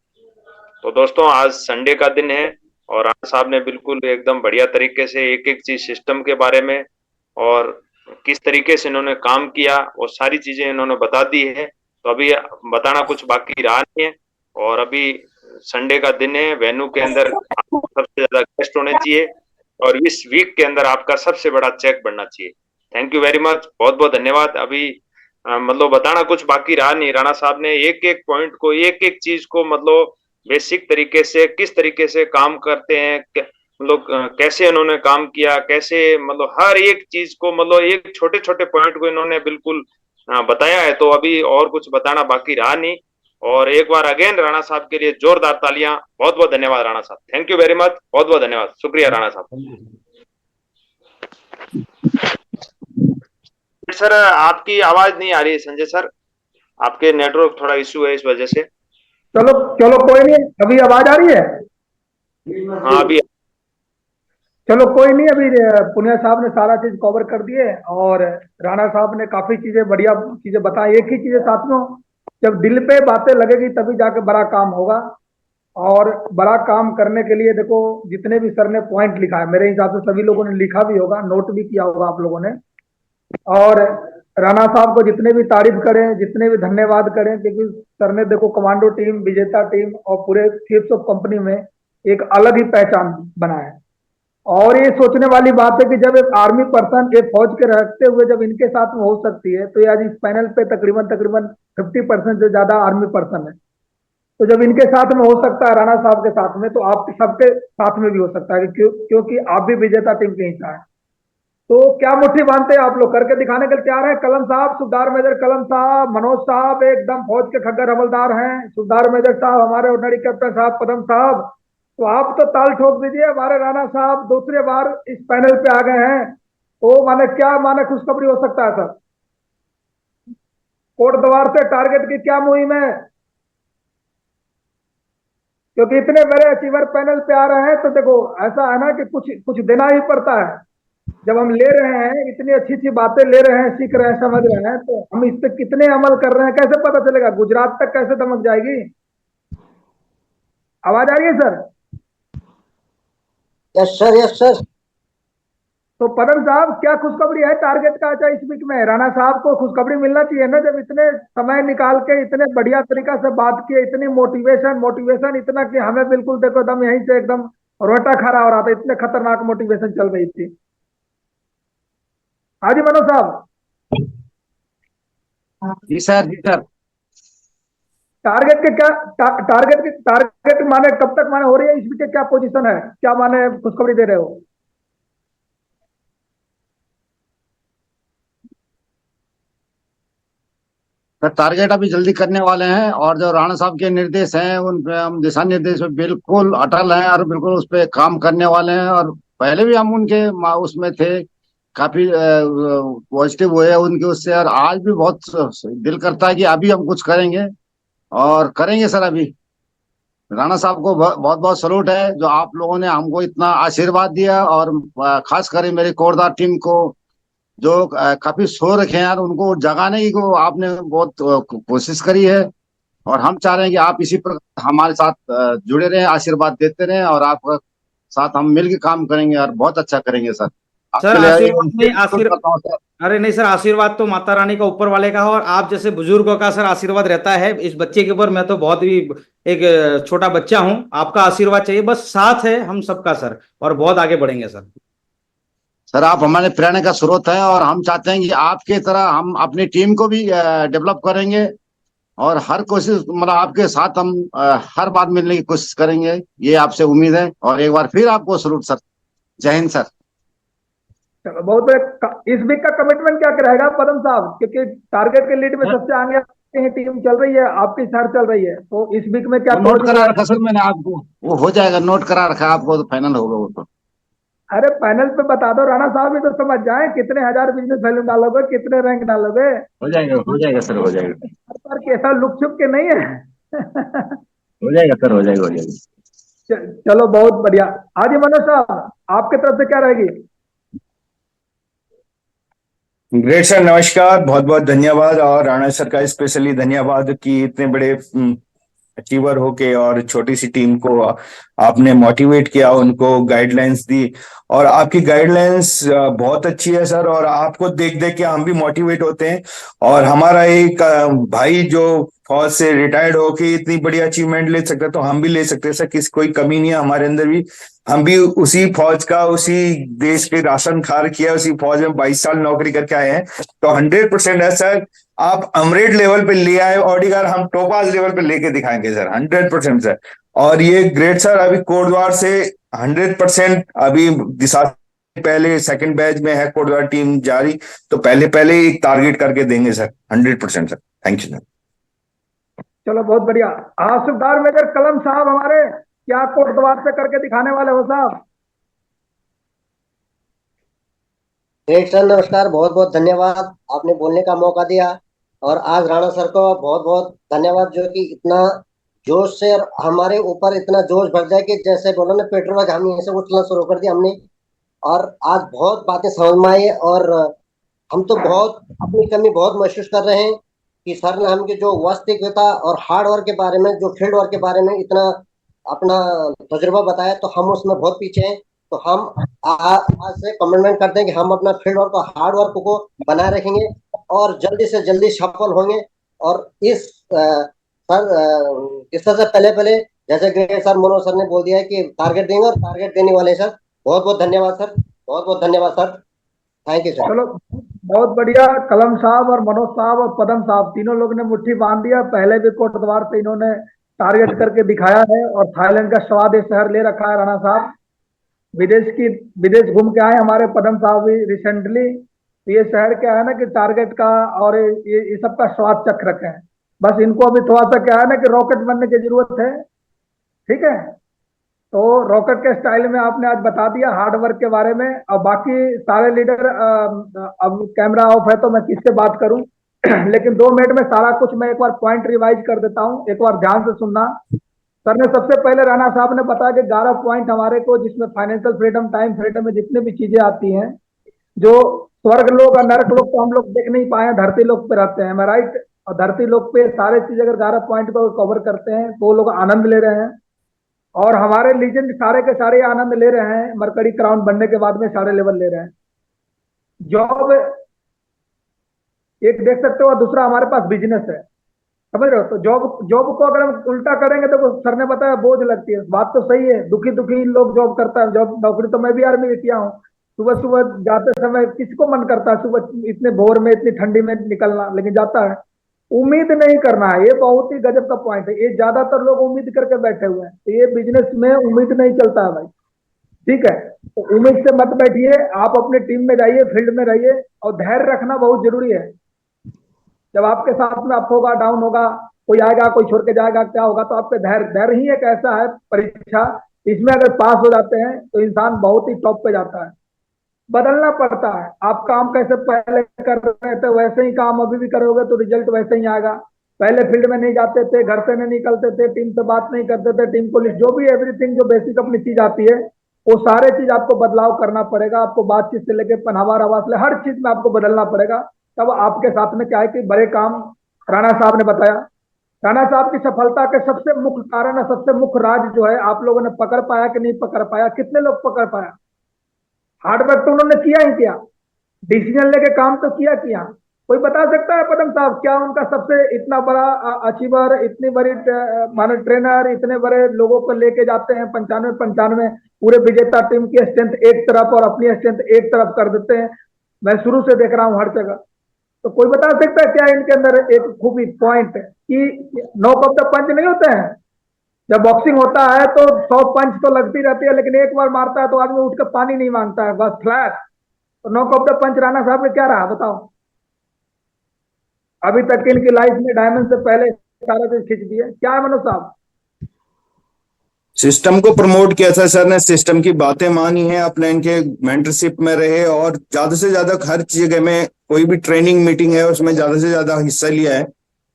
तो दोस्तों आज संडे का दिन है और राणा साहब ने बिल्कुल एकदम बढ़िया तरीके से एक एक चीज सिस्टम के बारे में और किस तरीके से इन्होंने काम किया वो सारी चीजें इन्होंने बता दी है। तो अभी बताना कुछ बाकी रहा नहीं है। और अभी संडे का दिन है, वेन्यू के अंदर सबसे ज्यादा गेस्ट होने चाहिए और इस वीक के अंदर आपका सबसे बड़ा चेक बनना चाहिए। थैंक यू वेरी मच, बहुत बहुत धन्यवाद। अभी मतलब बताना कुछ बाकी रहा नहीं, राणा साहब ने एक एक पॉइंट को एक एक चीज को मतलब बेसिक तरीके से किस तरीके से काम करते हैं, मतलब कैसे उन्होंने काम किया, कैसे मतलब हर एक चीज को मतलब एक छोटे छोटे पॉइंट को इन्होंने बिल्कुल बताया है। तो अभी और कुछ बताना बाकी रहा नहीं। और एक बार अगेन राणा साहब के लिए जोरदार तालियां। बहुत बहुत धन्यवाद राणा साहब, थैंक यू वेरी मच, बहुत बहुत धन्यवाद, शुक्रिया राणा साहब। सर आपकी आवाज नहीं आ रही है संजय सर, आपके नेटवर्क थोड़ा इशू है इस वजह से। चलो चलो कोई नहीं, अभी आवाज आ रही है? हाँ अभी। चलो कोई नहीं, अभी पुनिया साहब ने सारा चीज कवर कर दिए और राणा साहब ने काफी चीजें बढ़िया चीजें बताई। एक ही चीज है साथियों, जब दिल पे बातें लगेगी तभी जाके बड़ा काम होगा। और बड़ा काम करने के लिए देखो, जितने भी सर ने पॉइंट लिखा है मेरे हिसाब से सभी लोगों ने लिखा भी होगा, नोट भी किया होगा आप लोगों ने। और राणा साहब को जितने भी तारीफ करें, जितने भी धन्यवाद करें, क्योंकि सर ने देखो कमांडो टीम, विजेता टीम और पूरे चीफ्स ऑफ कंपनी में एक अलग ही पहचान बनाया है। और ये सोचने वाली बात है कि जब एक आर्मी पर्सन एक फौज के रहते हुए जब इनके साथ में हो सकती है, तो आज इस पैनल पे तकरीबन तकरीबन 50% से ज्यादा आर्मी पर्सन है। तो जब इनके साथ में हो सकता है राणा साहब के साथ में, तो आप सबके साथ में भी हो सकता है, क्योंकि आप भी विजेता टीम के हिस्सा है। तो क्या मुट्ठी बांधते हैं आप लोग, करके दिखाने के लिए तैयार है? कलम साहब, सुबेदार मेजर कलम साहब, मनोज साहब एकदम फौज के खग्गर हवलदार हैं, सुबेदार मेजर साहब हमारे ऑर्डिनरी कैप्टन साहब, पदम साहब, तो आप तो ताल ठोक दीजिए। हमारे राणा साहब दूसरे बार इस पैनल पे आ गए हैं, तो माने क्या माने खुशखबरी हो सकता है सर? कोट द्वार से टारगेट की क्या मुहिम है? क्योंकि इतने बड़े अचीवर पैनल पे आ रहे हैं, तो देखो ऐसा है ना कि कुछ कुछ देना ही पड़ता है। जब हम ले रहे हैं, इतनी अच्छी अच्छी बातें ले रहे हैं, सीख रहे हैं, समझ रहे हैं, तो हम इस पे कितने अमल कर रहे हैं कैसे पता चलेगा? गुजरात तक कैसे दमक जाएगी? आवाज आ रही है sir? Yes sir, yes sir. तो पदम साहब क्या खुशखबरी है टारगेट का? अच्छा, इस वीक में राणा साहब को खुशखबरी मिलना चाहिए ना, जब इतने समय निकाल के इतने बढ़िया तरीका से बात की, इतनी मोटिवेशन मोटिवेशन इतना कि हमें बिल्कुल देखो दम यहीं से एकदम रोटा खड़ा हो रहा था, इतने खतरनाक मोटिवेशन चल रही थी। हाँ जी मनोज साहब। जी सर, जी सर। टारगेट के क्या टारगेट माने कब तक माने हो रही है, इस वीक के क्या पोजीशन है, क्या माने खुशखबरी दे रहे हो? सर टारगेट अभी जल्दी करने वाले हैं और जो राणा साहब के निर्देश हैं उन पे हम दिशा निर्देश पे बिल्कुल अटल हैं और बिल्कुल उस पे काम करने वाले हैं। और पहले भी हम उनके उसमें थे, काफी पॉजिटिव हुए हैं उनके उससे। और आज भी बहुत दिल करता है कि अभी हम कुछ करेंगे और करेंगे सर। अभी राणा साहब को बहुत बहुत सलूट है, जो आप लोगों ने हमको इतना आशीर्वाद दिया। और खास कर मेरी कोरदार टीम को जो काफी सो रखे हैं यार, उनको जगाने की को आपने बहुत कोशिश करी है। और हम चाह रहे हैं कि आप इसी पर हमारे साथ जुड़े रहें, आशीर्वाद देते रहें, और आपका साथ हम मिलकर काम करेंगे और बहुत अच्छा करेंगे सर। सर आपके लिए आशीर्वाद नहीं, करता हूँ सर। अरे नहीं सर, आशीर्वाद तो माता रानी का ऊपर वाले का हो, और आप जैसे बुजुर्गों का सर आशीर्वाद रहता है इस बच्चे के ऊपर। मैं तो बहुत ही एक छोटा बच्चा हूं, आपका आशीर्वाद चाहिए बस, साथ है हम सबका सर, और बहुत आगे बढ़ेंगे सर। सर आप हमारे प्रेरणा का स्रोत है, और हम चाहते हैं कि आपके तरह हम अपनी टीम को भी डेवलप करेंगे, और हर कोशिश मतलब आपके साथ हम हर बार मिलने की कोशिश करेंगे, ये आपसे उम्मीद है। और एक बार फिर आपको सलूट सर। जय हिंद सर। चलो बहुत बढ़िया। इस वीक का कमिटमेंट क्या रहेगा पदम साहब, क्योंकि टारगेट के लीड में सबसे आगे आपकी टीम चल रही है, आपकी शहर चल रही है, तो इस वीक में क्या वो नोट क्लोजिंग करा रहेगा? रखा सर मैंने आपको, वो हो जाएगा, नोट करा रखा है आपको, तो फाइनल होगा वो तो। अरे पैनल पे बता दो, राणा साहब भी तो समझ जाए कितने हजार बिजनेस वैल्यू डालोगे, कितने रैंक डालोगे। हो जाएगा सर, हो जाएगा। हर बार कैसा लुक छुप के नहीं है। हो जाएगा सर, हो जाएगा, हो जाएगा। चलो बहुत बढ़िया। हाँ जी मनोज साहब, आपके तरफ से क्या रहेगी? ग्रेट सर, नमस्कार, बहुत बहुत धन्यवाद। और राणा सर का स्पेशली धन्यवाद कि इतने बड़े अचीवर होके और छोटी सी टीम को आपने मोटिवेट किया, उनको गाइडलाइंस दी, और आपकी गाइडलाइंस बहुत अच्छी है सर। और आपको देख देख के हम भी मोटिवेट होते हैं, और हमारा एक भाई जो फौज से रिटायर्ड होके इतनी बड़ी अचीवमेंट ले सकता है, तो हम भी ले सकते हैं सर। किसी कोई कमी नहीं है हमारे अंदर भी, हम भी उसी फौज का, उसी देश के राशन खार किया, उसी फौज में 22 साल नौकरी करके आए हैं। तो 100% है सर, आप अमरेड लेवल पे ले आए ऑडिगर, हम टोपाज लेवल पे लेके दिखाएंगे सर, 100% सर। और ये ग्रेट सर, अभी कोटद्वार से 100% अभी दिशा पहले सेकंड बैच में है कोटद्वार टीम जारी, तो पहले पहले एक टारगेट करके देंगे sir, 100% sir. Thank you sir. चलो बहुत बढ़िया। सुबेदार मेजर कलम साहब हमारे, क्या कोटद्वार से करके दिखाने वाले हो साहब? ग्रेट सर, नमस्कार, बहुत बहुत धन्यवाद, आपने बोलने का मौका दिया। और आज राणा सर को बहुत बहुत धन्यवाद, जो कि इतना जोश से और हमारे ऊपर इतना जोश भर जाए कि जैसे बोला ना पेट्रोल हम यहीं से उछलना शुरू कर दिया हमने। और आज बहुत बातें समझ में आई, और हम तो बहुत अपनी कमी बहुत महसूस कर रहे हैं कि सर ने हमके जो वास्तविकता और हार्ड वर्क के बारे में, जो फील्ड वर्क के बारे में इतना अपना तजुर्बा बताया, तो हम उसमें बहुत पीछे हैं। तो हम आज से कमिटमेंट करते हैं कि हम अपना फील्ड वर्क और हार्ड वर्क को बनाए रखेंगे, और जल्दी से जल्दी सफल होंगे। और इस सर इस तरह से पहले पहले जैसे ग्रेट सर मनोज सर ने बोल दिया है कि टारगेट देंगे, और टारगेट देने वाले सर। बहुत बहुत धन्यवाद सर, बहुत बहुत धन्यवाद सर। Thank you sir. चलो बहुत बढ़िया। कलम साहब और मनोज साहब और पदम साहब तीनों लोग ने मुट्ठी बांध दिया। पहले भी कोटद्वार से इन्होंने टारगेट करके दिखाया है, और थाईलैंड का स्वाद ये शहर ले रखा है राणा साहब। विदेश घूम के आए हमारे पदम साहब भी रिसेंटली। तो ये शहर क्या है ना कि टारगेट का और ये सब का स्वाद चख रखे हैं। बस इनको अभी थोड़ा सा क्या है ना कि रॉकेट बनने की जरूरत है। ठीक है, तो रॉकेट के स्टाइल में आपने आज बता दिया हार्ड वर्क के बारे में। अब बाकी सारे लीडर, अब कैमरा ऑफ है तो मैं किससे बात करूं। लेकिन 2 मिनट में सारा कुछ मैं एक बार पॉइंट रिवाइज कर देता हूं, एक बार ध्यान से सुनना। सर ने सबसे पहले राणा साहब ने बताया कि 11 पॉइंट हमारे को, जिसमें फाइनेंशियल फ्रीडम, टाइम फ्रीडम में जितने भी चीजें आती हैं, जो स्वर्ग लोग और नरक लोग तो हम लोग देख नहीं पाए, धरती लोग पे रहते हैं, मैं राइट? और धरती लोग पे सारे चीज अगर 11 पॉइंट को कवर करते हैं तो वो लोग आनंद ले रहे हैं। और हमारे लीजेंड सारे के सारे आनंद ले रहे हैं, मरकरी क्राउन बनने के बाद में सारे लेवल ले रहे हैं। जॉब एक देख सकते हो, और दूसरा हमारे पास बिजनेस है, समझ रहे हो? तो जॉब जॉब को अगर हम उल्टा करेंगे तो सर ने बताया बोझ लगती है, बात तो सही है। दुखी दुखी लोग जॉब करता है, जॉब नौकरी तो मैं भी आर्मी में किया हूँ। सुबह सुबह जाते समय किसको मन करता है सुबह इतने भोर में इतनी ठंडी में निकलना, लेकिन जाता है। उम्मीद नहीं करना है, ये बहुत ही गजब का पॉइंट है। ये ज्यादातर लोग उम्मीद करके बैठे हुए हैं, तो ये बिजनेस में उम्मीद नहीं चलता है भाई। ठीक है, तो उम्मीद से मत बैठिए, आप अपने टीम में जाइए, फील्ड में रहिए, और धैर्य रखना बहुत जरूरी है। जब आपके साथ में अप होगा, डाउन होगा, कोई आएगा कोई छोड़ के जाएगा, क्या होगा, तो आपके धैर्य धैर्य ही एक ऐसा है परीक्षा, इसमें अगर पास हो जाते हैं तो इंसान बहुत ही टॉप पे जाता है। बदलना पड़ता है। आप काम कैसे पहले कर रहे थे वैसे ही काम अभी भी करोगे तो रिजल्ट वैसे ही आएगा। पहले फील्ड में नहीं जाते थे, घर से नहीं निकलते थे, टीम से बात नहीं करते थे, टीम को लिस्ट, जो भी एवरीथिंग जो बेसिक अपनी चीज आती है, वो सारे चीज आपको बदलाव करना पड़ेगा। आपको बातचीत से लेके पहनावा रवा से हर चीज में आपको बदलना पड़ेगा। तब आपके साथ में क्या है कि बड़े काम राणा साहब ने बताया, राणा साहब की सफलता के सबसे मुख्य कारण और सबसे मुख्य राज जो है, आप लोगों ने पकड़ पाया कि नहीं पकड़ पाया? कितने लोग पकड़ पाया? हार्डवर्क तो उन्होंने किया ही किया, डिसीजन लेके काम तो किया किया। कोई बता सकता है पदम साहब, क्या उनका सबसे इतना बड़ा अचीवर, इतनी बड़ी मानो ट्रेनर, इतने बड़े लोगों को लेके जाते हैं 95 पूरे विजेता टीम की स्ट्रेंथ एक तरफ और अपनी स्ट्रेंथ एक तरफ कर देते हैं। मैं शुरू से देख रहा हूं हर जगह। तो कोई बता सकता है क्या इनके अंदर एक खूबी पॉइंट कि नॉक ऑफ द पंच नहीं होते हैं? जब बॉक्सिंग होता है तो 100 पंच तो लगती रहती है, लेकिन एक बार मारता है तो आदमी उठ के पानी नहीं मांगता है, बस फ्लैट। तो नॉक ऑफ द पंच राणा साहब का क्या रहा बताओ? अभी तक इनकी लाइफ में डायमंड से पहले सारा चीज खींच दिए, क्या है मनोज साहब? सिस्टम को प्रमोट किया था सर ने, सिस्टम की बातें मानी है, अपने इनके मेंटरशिप में रहे और ज्यादा से ज्यादा हर जगह में कोई भी ट्रेनिंग मीटिंग है उसमें ज्यादा से ज्यादा हिस्सा लिया है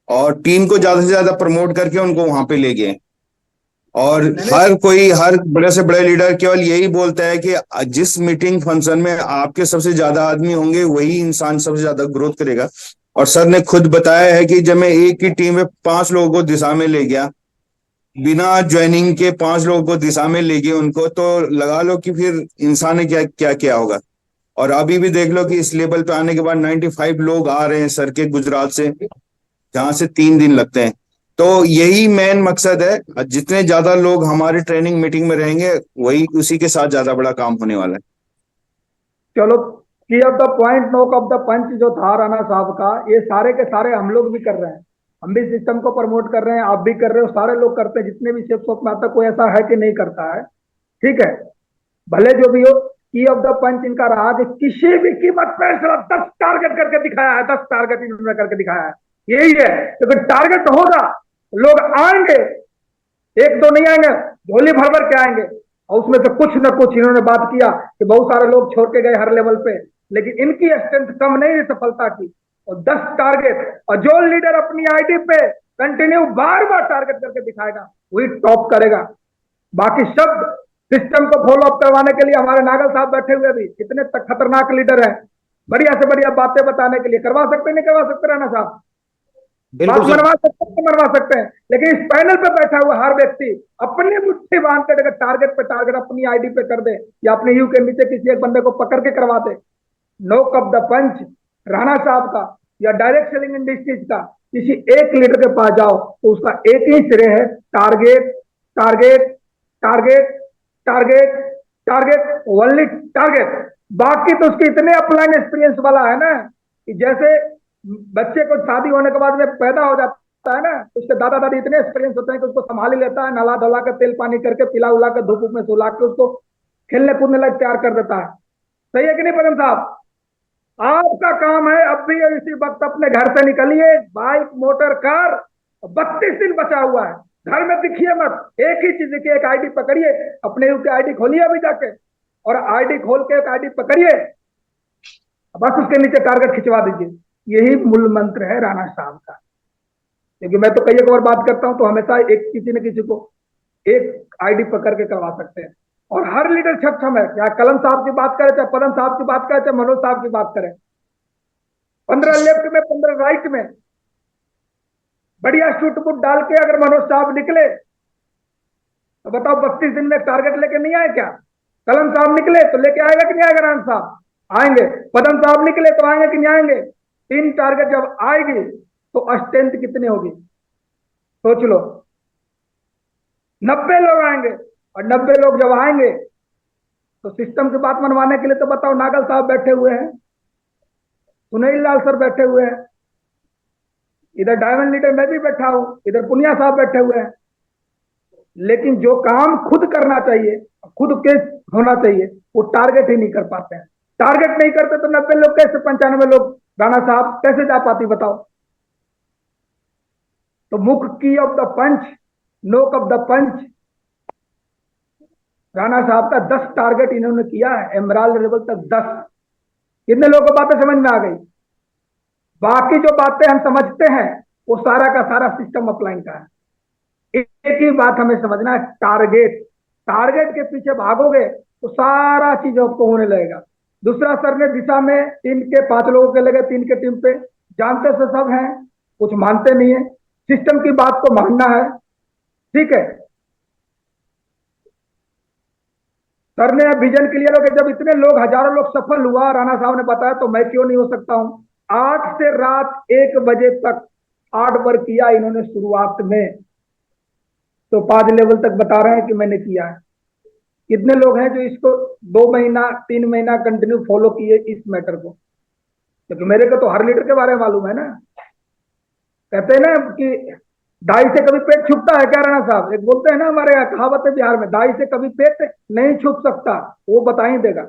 और टीम को ज्यादा से ज्यादा प्रमोट करके उनको वहां पे ले गए। और हर बड़े से बड़े लीडर केवल यही बोलता है कि जिस मीटिंग फंक्शन में आपके सबसे ज्यादा आदमी होंगे वही इंसान सबसे ज्यादा ग्रोथ करेगा। और सर ने खुद बताया है कि जब मैं एक ही टीम में 5 लोगों को दिशा में ले गया, बिना ज्वाइनिंग के 5 लोगों को दिशा में ले गए उनको, तो लगा लो कि फिर इंसान ने क्या क्या किया होगा। और अभी भी देख लो कि इस लेवल पे आने के बाद 95 लोग आ रहे हैं सर के गुजरात से, जहां से 3 दिन लगते हैं। तो यही मेन मकसद है, जितने ज्यादा लोग हमारे ट्रेनिंग मीटिंग में रहेंगे वही उसी के साथ ज्यादा बड़ा काम होने वाला है। चलो, key off the point, knock off the punch जो था राणा साहब का, ये सारे के सारे हम लोग भी कर रहे हैं। हम भी सिस्टम को प्रमोट कर रहे हैं, आप भी कर रहे हो, सारे लोग करते हैं। जितने भी शेप शॉप में आता, कोई ऐसा है कि नहीं करता है? ठीक है, भले जो भी हो, की ऑफ द पंच इनका रहा कि किसी भी कीमत पर सिर्फ 10 टारगेट करके दिखाया है, 10 टारगेट इन्होंने करके दिखाया है। यही है, क्योंकि टारगेट होगा, लोग आएंगे, एक दो नहीं आएंगे, झोली भर भर के आएंगे। और उसमें से कुछ न कुछ इन्होंने बात किया कि बहुत सारे लोग छोड़ के गए हर लेवल पे, लेकिन इनकी स्ट्रेंथ कम नहीं है सफलता की। और 10 टारगेट, और जो लीडर अपनी आईडी पे कंटिन्यू बार बार टारगेट करके दिखाएगा वही टॉप करेगा। बाकी शब्द सिस्टम को फॉलो अप करवाने के लिए हमारे नागल साहब बैठे हुए भी कितने खतरनाक लीडर हैं, बढ़िया से बढ़िया बातें बताने के लिए। करवा सकते नहीं करवा सकते राणा साहब? बात बिल्कुल सर। मनवा सकते, मनवा सकते हैं, लेकिन इस पैनल पे बैठा हुआ हर व्यक्ति अपनी मुट्ठी बांध कर अगर टारगेट पे टारगेट अपनी आईडी पे कर दे या अपने यू के नीचे किसी एक बंदे को पकड़ के करवा दे, नॉक ऑफ द पंच राणा साहब का या डायरेक्ट सेलिंग इंडस्ट्रीज का किसी एक लीडर के पास जाओ तो उसका एक ही श्रेय है, target target target target target, only target. बाकी तो उसके इतने अपलाइन एक्सपीरियंस वाला है ना कि जैसे बच्चे को शादी होने के बाद में पैदा हो जाता है ना, उसके दादा दादी इतने एक्सपीरियंस होते हैं कि उसको संभाल ही लेता है, नला धोला के तेल पानी करके पिला उला के धूप में सुला के उसको खेलने कूदने लायक तैयार कर देता है। सही है कि नहीं पदम साहब? आपका काम है अब भी इसी वक्त अपने घर से निकलिए, बाइक मोटर कार, 32 दिन बचा हुआ है, घर में दिखिए मत, एक ही चीज की एक आईडी पकड़िए, अपने यू की आईडी खोलिए अभी जाके, और आईडी खोल के एक आईडी पकड़िए, बस उसके नीचे टारगेट खिंचवा दीजिए। यही मूल मंत्र है राणा साहब का। क्योंकि मैं तो कई एक बार बात करता हूं तो हमेशा एक किसी न किसी को एक आईडी पकड़ के करवा सकते हैं, और हर लीडर सक्षम है। चाहे कलम साहब की बात करें, चाहे पदम साहब की बात करें, चाहे मनोज साहब की बात करें, 15 लेफ्ट में 15 राइट में बढ़िया शूट बुट डाल के अगर मनोज साहब निकले तो बताओ 32 दिन में टारगेट लेके नहीं आए क्या? कलम साहब निकले तो लेके आएगा कि नहीं आएगा? राणा साहब आएंगे, पदम साहब निकले तो आएंगे कि नहीं आएंगे? 3 टारगेट जब आएगी तो स्ट्रेंथ कितनी होगी सोच लो। 90 लोग आएंगे, और 90 लोग जब आएंगे तो सिस्टम की बात मनवाने के लिए तो बताओ नागल साहब बैठे हुए हैं, सुनील लाल सर बैठे हुए हैं, इधर डायमंड लीडर मैं भी बैठा हूं, इधर पुनिया साहब बैठे हुए हैं। लेकिन जो काम खुद करना चाहिए, खुद के होना चाहिए, वो टारगेट ही नहीं कर पाते हैं। टारगेट नहीं करते तो 90 लोग कैसे, 95 लोग राणा साहब कैसे जा पाती बताओ? तो मुख्य की ऑफ द पंच, नोक ऑफ द पंच राणा साहब का 10 टारगेट इन्होंने किया है, एमराल्ड लेवल तक 10। कितने लोगों को बातें समझ में आ गई? बाकी जो बातें हम समझते हैं वो सारा का सारा सिस्टम अपलाइन का है। एक ही बात हमें समझना है, टारगेट। टारगेट के पीछे भागोगे तो सारा चीज आपको होने लगेगा। दूसरा, सर ने दिशा में टीम के 5 लोगों के लगे, 3 के टीम पे जानते से सब हैं, कुछ मानते नहीं है। सिस्टम की बात को मानना है, ठीक है। सर ने विजन क्लियर हो गया, जब इतने लोग, हजारों लोग सफल हुआ, राणा साहब ने बताया, तो मैं क्यों नहीं हो सकता हूं। 8 से रात 1 बजे तक हार्ड वर्क किया इन्होंने शुरुआत में, तो 5 लेवल तक बता रहे हैं कि मैंने किया है। कितने लोग हैं जो इसको 2 महीना 3 महीना कंटिन्यू फॉलो किए इस मैटर को, क्योंकि मेरे को तो हर लीडर के बारे में मालूम है ना। कहते हैं ना कि दाई से कभी पेट छुपता है क्या राणा साहब, एक बोलते हैं ना हमारे यहाँ कहावत है बिहार में, दाई से कभी पेट नहीं छुप सकता, वो बता ही देगा।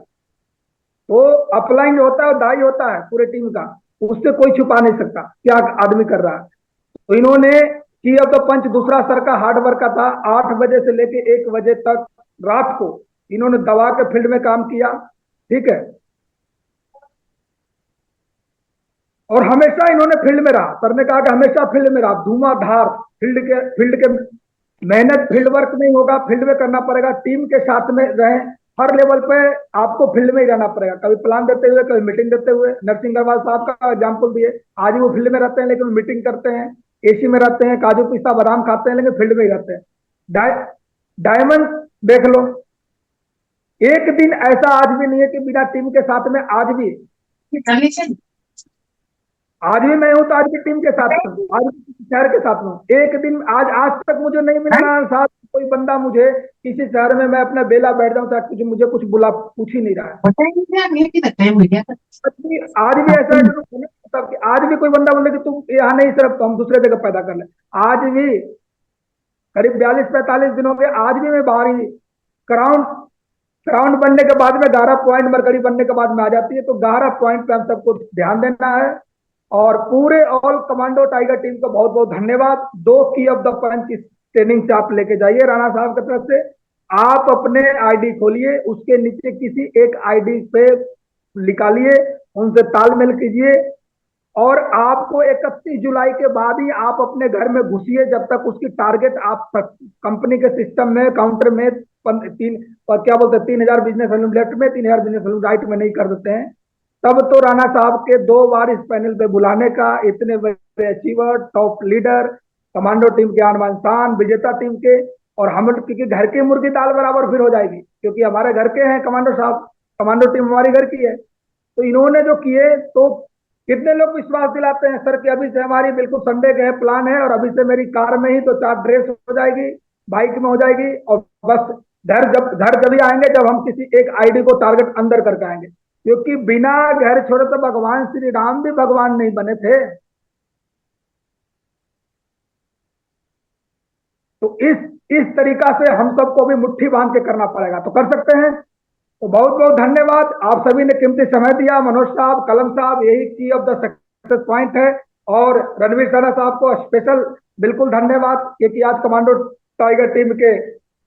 वो अपलाइन होता है और दाई होता है पूरे टीम का, उससे कोई छुपा नहीं सकता क्या आदमी कर रहा है। तो इन्होंने की अब तो पंच दूसरा सर का हार्ड वर्क का था, 8 बजे से लेके 1 बजे तक रात को इन्होंने दवा के फील्ड में काम किया, ठीक है। और हमेशा इन्होंने फील्ड में रहा, सर ने कहा कि हमेशा फील्ड में रहा, धुआंधार फील्ड के मेहनत फील्ड वर्क नहीं होगा, फील्ड में करना पड़ेगा, टीम के साथ में रहे, हर लेवल पे आपको फील्ड में ही रहना पड़ेगा, कभी प्लान देते हुए, कभी मीटिंग देते हुए। नरसिंह अग्रवाल साहब का एग्जाम्पल दिए, आज वो फील्ड में रहते हैं लेकिन मीटिंग करते हैं, एसी में रहते हैं, काजू पिस्ता बादाम खाते हैं लेकिन फील्ड में ही रहते हैं। डायमंड देख लो, एक दिन ऐसा आज भी नहीं है कि बिना टीम के साथ में, आज भी मैं हूं तो आज भी टीम के साथ हूं, आज भी शहर के साथ हूं। एक दिन आज तक मुझे नहीं मिला साथ कोई बंदा मुझे किसी शहर में मैं अपना बेला बैठ जाऊं तक कुछ मुझे कुछ बुला पूछ ही नहीं रहा है। आज भी ऐसा है कि आज भी कोई बंदा बोले कि तुम यहाँ नहीं, सिर्फ तो हम दूसरे जगह पैदा कर ले। आज भी करीब 42-45 दिनों के, आज भी मैं बाहर ही क्राउन बनने के बाद में 11 पॉइंट मरकरी बनने के बाद में आ जाती है, तो 11 पॉइंट पे हम सबको ध्यान देना है। और पूरे ऑल कमांडो टाइगर टीम को बहुत बहुत धन्यवाद। 2 की ऑफ द पंच इस ट्रेनिंग से आप लेके जाइए राणा साहब की तरफ से। आप अपने आईडी खोलिए, उसके नीचे किसी एक आईडी पे निकालिए, उनसे तालमेल कीजिए, और आपको 31 जुलाई के बाद ही आप अपने घर में घुसिए, जब तक उसकी टारगेट आप कंपनी के सिस्टम में काउंटर में 3000 बिजनेस वॉल्यूम लेफ्ट में, 3000 बिजनेस वॉल्यूम राइट में नहीं कर देते हैं। तब तो राणा साहब के 2 बार इस पैनल पे बुलाने का, इतने बड़े achiever, top leader, commando team के आन शान, विजेता टीम के, और हम क्योंकि घर की मुर्गी दाल बराबर फिर हो जाएगी, क्योंकि हमारे घर के हैं कमांडो साहब, कमांडो टीम हमारी घर की है। तो इन्होंने जो किए, तो कितने लोग विश्वास दिलाते हैं सर कि अभी से हमारी बिल्कुल संडे के प्लान है, और अभी से मेरी कार में ही तो 4 ड्रेस हो जाएगी, बाइक में हो जाएगी, और बस घर जब ही आएंगे जब हम किसी एक आईडी को टारगेट अंदर करके आएंगे, क्योंकि बिना घर छोड़े तो भगवान श्री राम भी भगवान नहीं बने थे। तो इस तरीका से हम सबको भी मुट्ठी बांध के करना पड़ेगा, तो कर सकते हैं। तो बहुत बहुत धन्यवाद, आप सभी ने कीमती समय दिया। मनोज साहब, कलम साहब, यही की ऑफ द सक्सेस पॉइंट है। और रणवीर साना साहब को स्पेशल बिल्कुल धन्यवाद, क्योंकि आज कमांडो टाइगर टीम के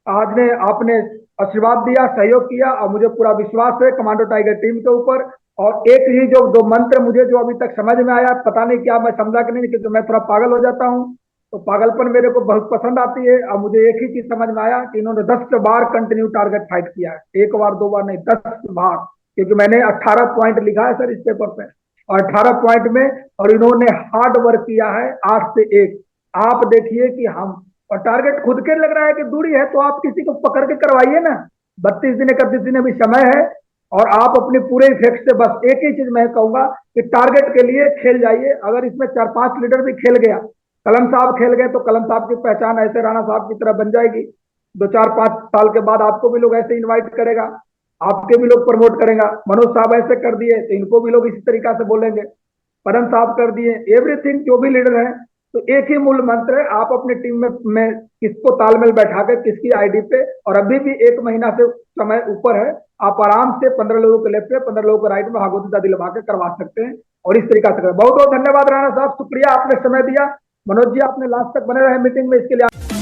आपने आशीर्वाद दिया, सहयोग किया, और मुझे पूरा विश्वास है कमांडो टाइगर टीम के ऊपर। और एक ही जो 2 मंत्र मुझे जो अभी तक समझ में आया, पता नहीं क्या मैं समझा कि नहीं, क्योंकि मैं थोड़ा पागल हो जाता हूँ, तो पागलपन मेरे को बहुत पसंद आती है। और मुझे एक ही चीज समझ में आया कि इन्होंने 10 बार कंटिन्यू टारगेट फाइट किया है, 1 बार 2 बार नहीं, 10 बार, क्योंकि मैंने 18 पॉइंट लिखा है सर इस पेपर पे, और 18 पॉइंट में, और इन्होंने हार्ड वर्क किया है 8 से 1। आप देखिए कि हम, और टारगेट खुद के लग रहा है कि दूरी है, तो आप किसी को पकड़ के करवाइए ना। 32 दिन 31 दिन अभी समय है, और आप अपने पूरे इफेक्ट से, बस एक ही चीज मैं कहूंगा कि टारगेट के लिए खेल जाइए। अगर इसमें 4-5 लीडर भी खेल गया, कलम साहब खेल गए, तो कलम साहब की पहचान ऐसे राणा साहब की तरह बन जाएगी। 2-4-5 साल के बाद आपको भी लोग ऐसे इनवाइट करेगा, आपके भी लोग प्रमोट करेगा। मनोज साहब ऐसे कर दिए तो इनको भी लोग इसी तरीका से बोलेंगे। परम साहब कर दिए, एवरीथिंग जो भी लीडर है। तो एक ही मूल मंत्र है, आप अपनी टीम में किसको तालमेल बैठा कर, किसकी आईडी पे, और अभी भी 1 महीना से समय ऊपर है, आप आराम से 15 लोगों के लेफ्ट पे, 15 लोगों को राइट में भागवती दादी लगा के करवा सकते हैं। और इस तरीका से करें। बहुत बहुत धन्यवाद राणा साहब, शुक्रिया, आपने समय दिया। मनोज जी, आपने लास्ट तक बने रहे मीटिंग में, इसके लिए